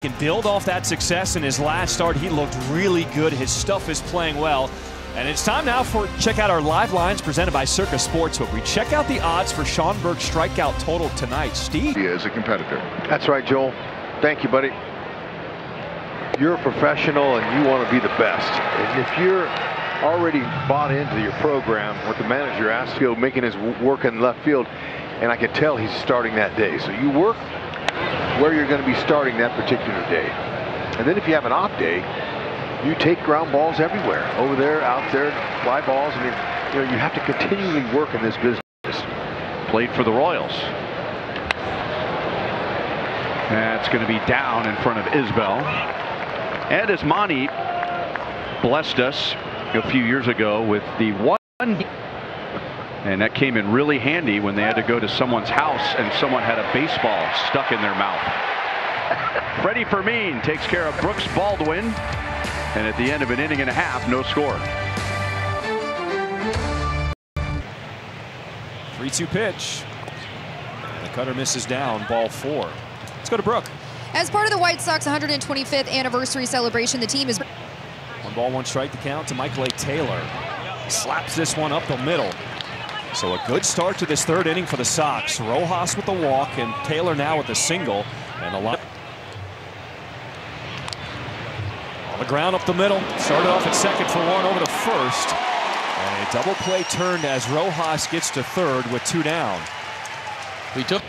Can build off that success in his last start. He looked really good. His stuff is playing well. And it's time now for check out our live lines presented by Circa Sportsbook. We check out the odds for Sean Burke's strikeout total tonight. Steve? He is a competitor. That's right, Joel. Thank you, buddy. You're a professional and you want to be the best. And if you're already bought into your program, what the manager asks you, making his work in left field, and I can tell he's starting that day. So you work where you're going to be starting that particular day. And then if you have an off day, you take ground balls everywhere, over there, out there, fly balls. I mean, you have to continually work in this business. Played for the Royals. That's going to be down in front of Isbell. Ed Asmani blessed us a few years ago with the one, and that came in really handy when they had to go to someone's house and someone had a baseball stuck in their mouth. Freddie Fermin takes care of Brooks Baldwin, and at the end of an inning and a half, no score. 3-2 pitch. And the cutter misses down, ball 4. Let's go to Brooke. As part of the White Sox 125th anniversary celebration, the team is 1 ball, 1 strike to count to Michael A. Taylor. Slaps this one up the middle. So a good start to this 3rd inning for the Sox. Rojas with the walk and Taylor now with the single. And a lot on the ground up the middle. Started off at second for 1 over to first. And a double play turned as Rojas gets to 3rd with 2 down. We took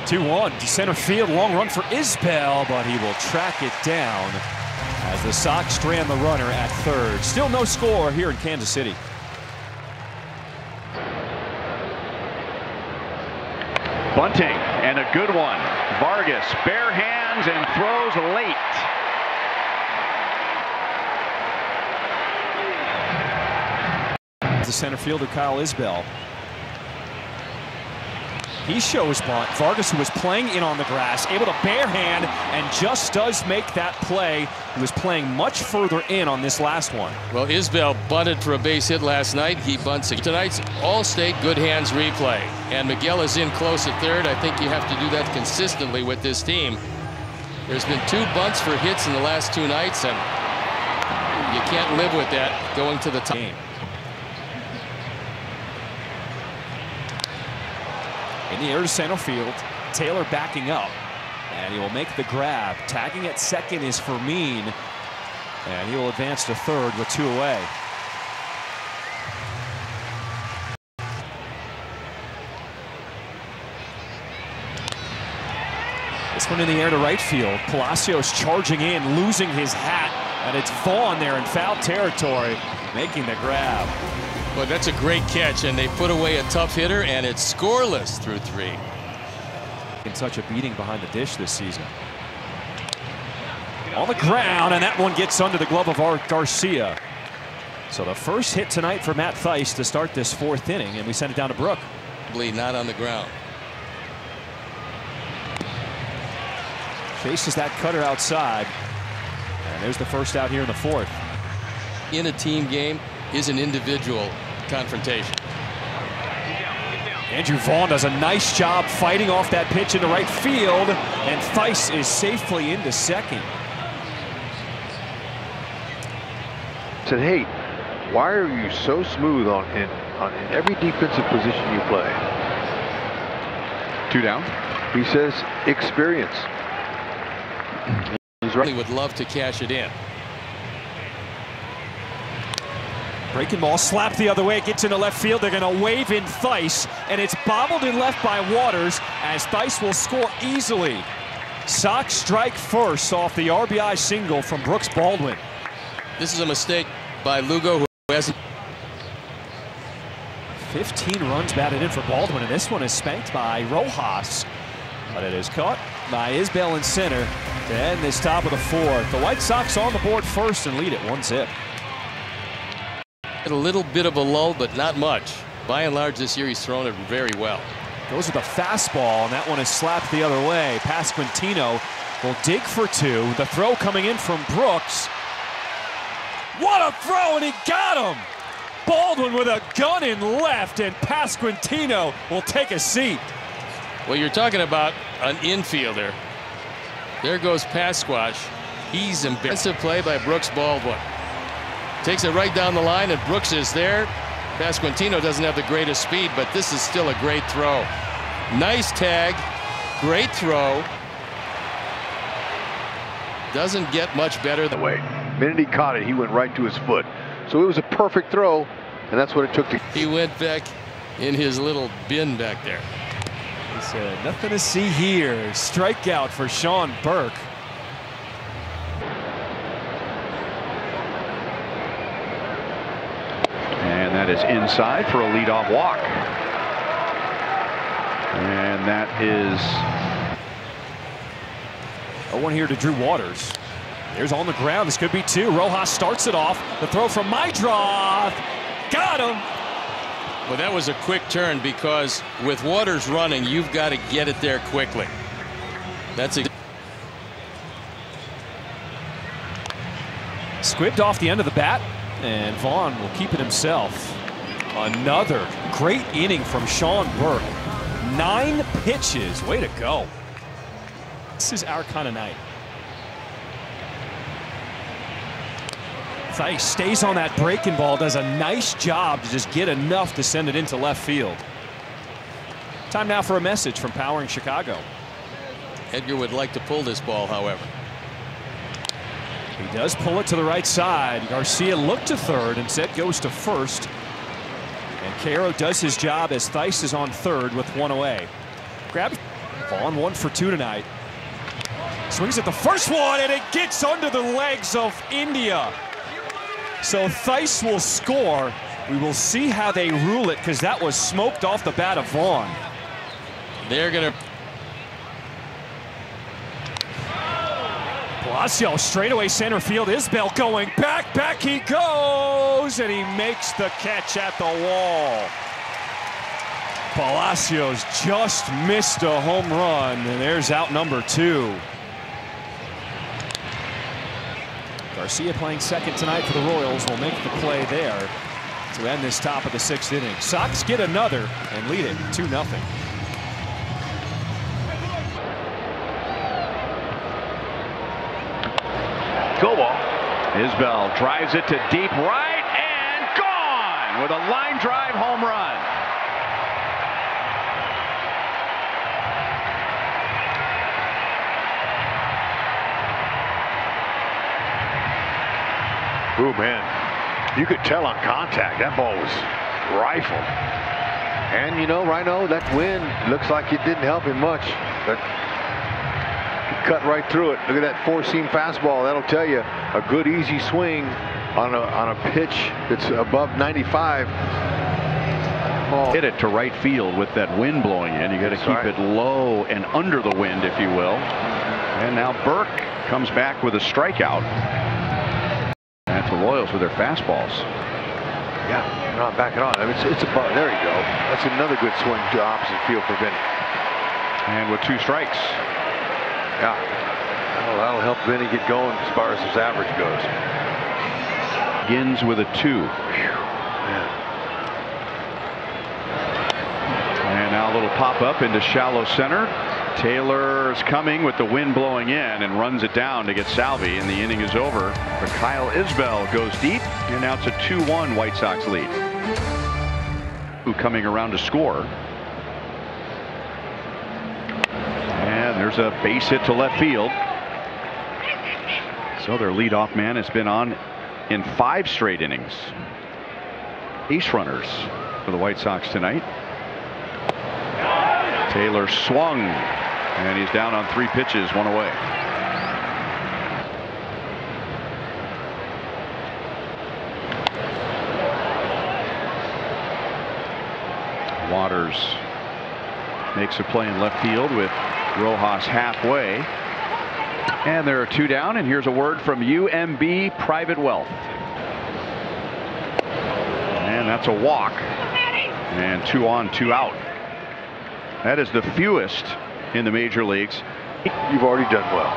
2-1 to center field. Long run for Isbell, but he will track it down as the Sox strand the runner at 3rd. Still no score here in Kansas City. Bunting, and a good one. Vargas, bare hands and throws late. The center fielder, Kyle Isbell. He shows bunt. Vargas, who was playing in on the grass, able to bare hand and just does make that play. He was playing much further in on this last one. Well, Isbell bunted for a base hit last night. He bunts again. Tonight's All-State Good Hands replay. And Miguel is in close at 3rd. I think you have to do that consistently with this team. There's been 2 bunts for hits in the last 2 nights, and you can't live with that going to the top. In the air to center field, Taylor backing up, and he will make the grab. Tagging at second is Fermin, and he will advance to 3rd with 2 away. This one in the air to right field. Palacios charging in, losing his hat, and it's Vaughn there in foul territory, making the grab. But that's a great catch, and they put away a tough hitter, and it's scoreless through 3. In such a beating behind the dish this season. On the ground, and that one gets under the glove of Garcia. So the first hit tonight for Matt Thaiss to start this 4th inning, and we send it down to Brooke. Not on the ground. Chases that cutter outside, and there's the first out here in the 4th. In a team game is an individual confrontation. Andrew Vaughn does a nice job fighting off that pitch into right field, and Thaiss is safely into second. Said, hey, why are you so smooth on every defensive position you play? 2 down. He says, experience. He's right. He would love to cash it in. Breaking ball slapped the other way. It gets into left field. They're going to wave in Thaiss, and it's bobbled in left by Waters as Thaiss will score easily. Sox strike first off the RBI single from Brooks Baldwin. This is a mistake by Lugo, who hasn't. 15 runs batted in for Baldwin, and this one is spanked by Rojas. But it is caught by Isbell in center to end this top of the 4th. The White Sox on the board first and lead it 1-0. A little bit of a lull, but not much. By and large, this year he's thrown it very well. Goes with a fastball, and that one is slapped the other way. Pasquantino will dig for 2. The throw coming in from Brooks. What a throw, and he got him! Baldwin with a gun in left, and Pasquantino will take a seat. Well, you're talking about an infielder. There goes Pasquash. He's impressive play by Brooks Baldwin. Takes it right down the line, and Brooks is there. Pasquantino doesn't have the greatest speed, but this is still a great throw. Nice tag, great throw. Doesn't get much better the way. The minute he caught it, he went right to his foot. So it was a perfect throw, and that's what it took to. He went back in his little bin back there. He said, nothing to see here. Strikeout for Sean Burke. And that is inside for a leadoff walk. And that is 0-1 here to Drew Waters. There's on the ground. This could be two. Rojas starts it off. The throw from Meidroth. Got him. Well, that was a quick turn because with Waters running, you've got to get it there quickly. That's a squibbed off the end of the bat, and Vaughn will keep it himself. Another great inning from Sean Burke. 9 pitches. Way to go. This is our kind of night. Theis stays on that breaking ball, does a nice job to just get enough to send it into left field. Time now for a message from Powering Chicago. Edgar would like to pull this ball, however. He does pull it to the right side. Garcia looked to third and said goes to first. And Caro does his job as Theis is on third with 1 away. Grab Vaughn 1 for 2 tonight. Swings at the first one, and it gets under the legs of India. So Theis will score. We will see how they rule it, because that was smoked off the bat of Vaughn. They're going to. Palacio straightaway center field. Isbell going back he goes, and he makes the catch at the wall. Palacios just missed a home run, and there's out number 2. Garcia playing second tonight for the Royals will make the play there to end this top of the 6th inning. Sox get another and lead it 2-0. go ball. Isbell drives it to deep right and gone with a line drive home run. Ooh, man, you could tell on contact that ball was rifled. And you know, Rhino, that wind looks like it didn't help him much, but he cut right through it. Look at that 4-seam fastball. That'll tell you a good easy swing on a pitch that's above 95. Oh. Hit it to right field with that wind blowing in. You got to keep it low and under the wind, if you will. And now Burke comes back with a strikeout. And the Royals with their fastballs. Yeah, you're not backing on. I mean, it's above. There you go. That's another good swing to opposite field for Vinny. And with 2 strikes. Yeah, that'll help Vinny get going as far as his average goes. Begins with a 2. Man. And now a little pop up into shallow center. Taylor's coming with the wind blowing in and runs it down to get Salvi, and the inning is over. But Kyle Isbell goes deep, and now it's a 2-1 White Sox lead. Who coming around to score. And there's a base hit to left field. So their leadoff man has been on in 5 straight innings. Ace runners for the White Sox tonight. Taylor swung, and he's down on 3 pitches, 1 away. Waters makes a play in left field with Rojas halfway. And there are 2 down, and here's a word from UMB Private Wealth. And that's a walk. And 2 on, 2 out. That is the fewest in the major leagues. You've already done well.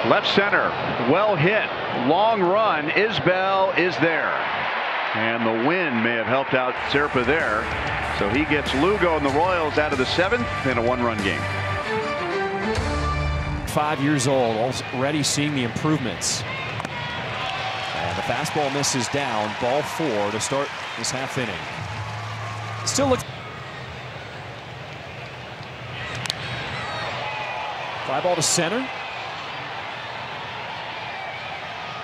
Left center, well hit, long run. Isbell is there. And the wind may have helped out Serpa there. So he gets Lugo and the Royals out of the 7th in a 1-run game. 5 years old, already seeing the improvements. And the fastball misses down. Ball 4 to start this half inning. Still looks. Fly ball to center.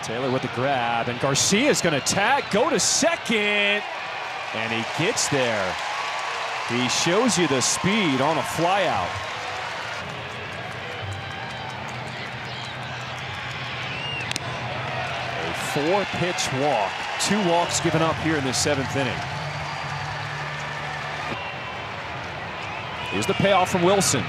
Taylor with the grab, and Garcia's going to tag, go to second, and he gets there. He shows you the speed on a flyout. A 4-pitch walk, 2 walks given up here in the 7th inning. Here's the payoff from Wilson.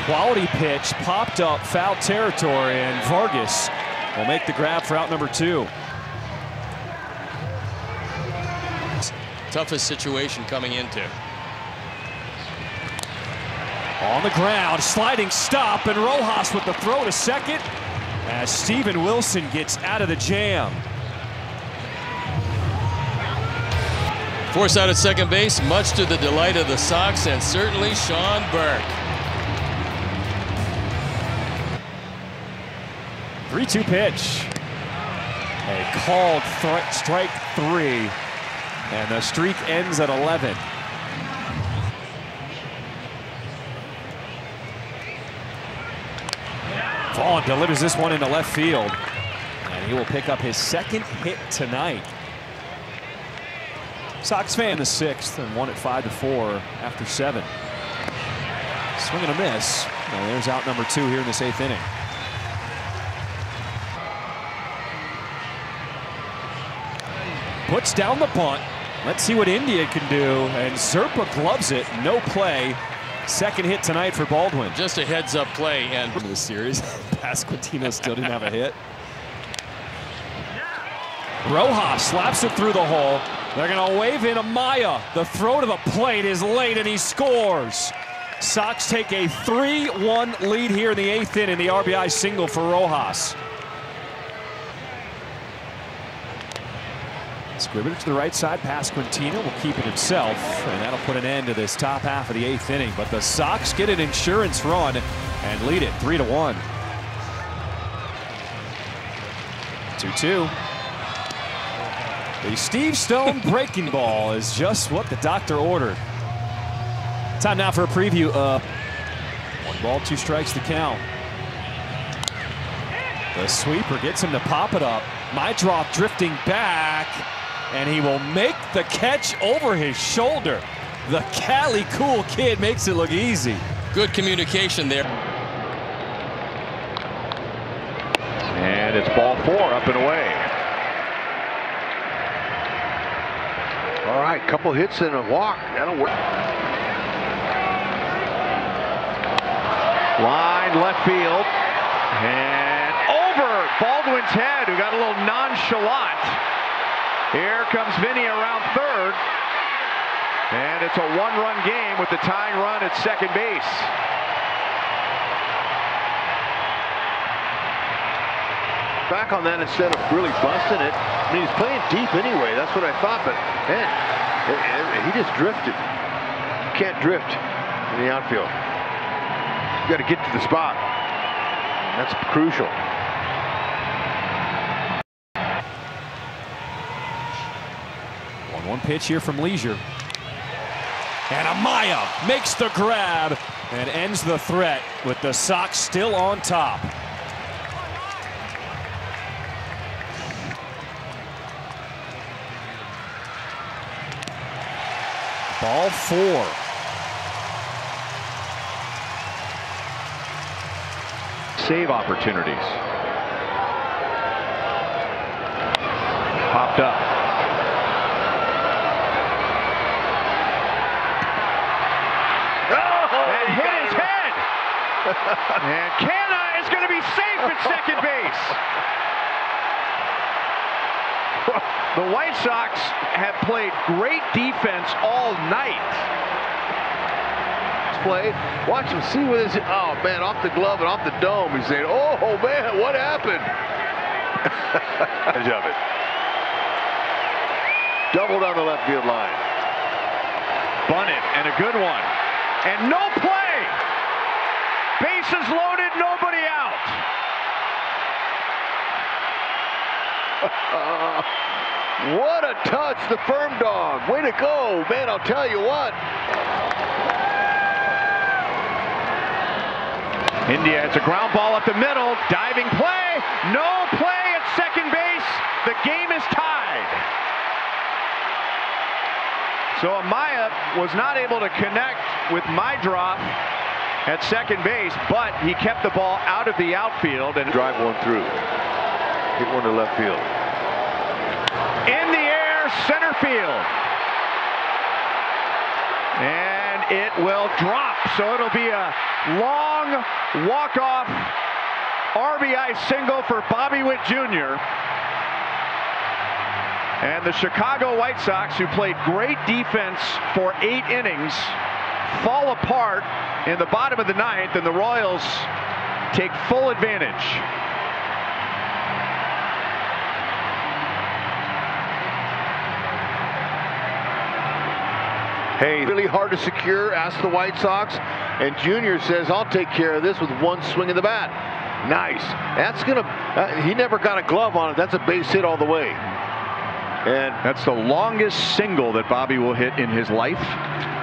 Quality pitch, popped up, foul territory, and Vargas will make the grab for out number 2. Toughest situation coming into. On the ground, sliding stop, and Rojas with the throw to second as Steven Wilson gets out of the jam. Force out at second base, much to the delight of the Sox and certainly Sean Burke. 3-2 pitch. A called strike 3. And the streak ends at 11. Vaughn delivers this one into left field. And he will pick up his 2nd hit tonight. Sox fan the 6th and won at 5-4 after 7. Swing and a miss. And there's out number 2 here in this 8th inning. Puts down the bunt. Let's see what India can do. And Serpa gloves it. No play. 2nd hit tonight for Baldwin. Just a heads-up play. And the series, Pasquantino still didn't have a hit. Rojas slaps it through the hole. They're going to wave in Amaya. The throw to the plate is late, and he scores. Sox take a 3-1 lead here in the 8th inning. The RBI single for Rojas. Scribbner to the right side. Pasquantino will keep it himself, and that'll put an end to this top half of the 8th inning. But the Sox get an insurance run and lead it 3-1. 2-2. The Steve Stone breaking ball is just what the doctor ordered. Time now for a preview of 1 ball, 2 strikes to count. The sweeper gets him to pop it up. Maedroff drifting back, and he will make the catch over his shoulder. The Cali cool kid makes it look easy. good communication there. And it's ball 4, up and away. All right, couple hits and a walk. That'll work. Line left field. And over Baldwin's head, who got a little nonchalant. Here comes Vinny around third. And it's a one-run game with the tying run at second base. Back on that instead of really busting it. I mean, he's playing deep anyway. That's what I thought. But, man, he just drifted. You can't drift in the outfield. You got to get to the spot. That's crucial. One pitch here from Leisure. And Amaya makes the grab and ends the threat with the Sox still on top. Ball 4. Save opportunities. Popped up. And hit his head. And Canha is going to be safe at second base. The White Sox have played great defense all night. Play. Watch him see with his, oh man, off the glove and off the dome. He's saying, oh man, what happened? Edge of it. Double down the left field line. Bunted, and a good one. And no play. Bases loaded, nobody out. What a touch, the firm dog. Way to go, man, I'll tell you what. India, it's a ground ball up the middle. Diving play. No play at second base. The game is tied. So Amaya was not able to connect with Meidroff at second base, but he kept the ball out of the outfield and drive one through. Hit one to left field. In the air, center field. And it will drop. So it'll be a long walk-off RBI single for Bobby Witt Jr. And the Chicago White Sox, who played great defense for 8 innings, fall apart in the bottom of the 9th, and the Royals take full advantage. Hey, really hard to secure, ask the White Sox, and Junior says, I'll take care of this with one swing of the bat. Nice. That's gonna, he never got a glove on it. That's a base hit all the way. And that's the longest single that Bobby will hit in his life.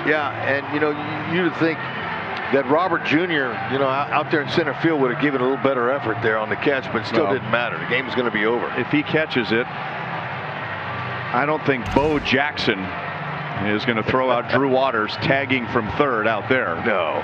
Yeah, and you know, you'd think that Robert Jr., you know, out there in center field would have given a little better effort there on the catch, but it still didn't matter. The game's going to be over. If he catches it, I don't think Bo Jackson is going to throw out Drew Waters tagging from third out there. No.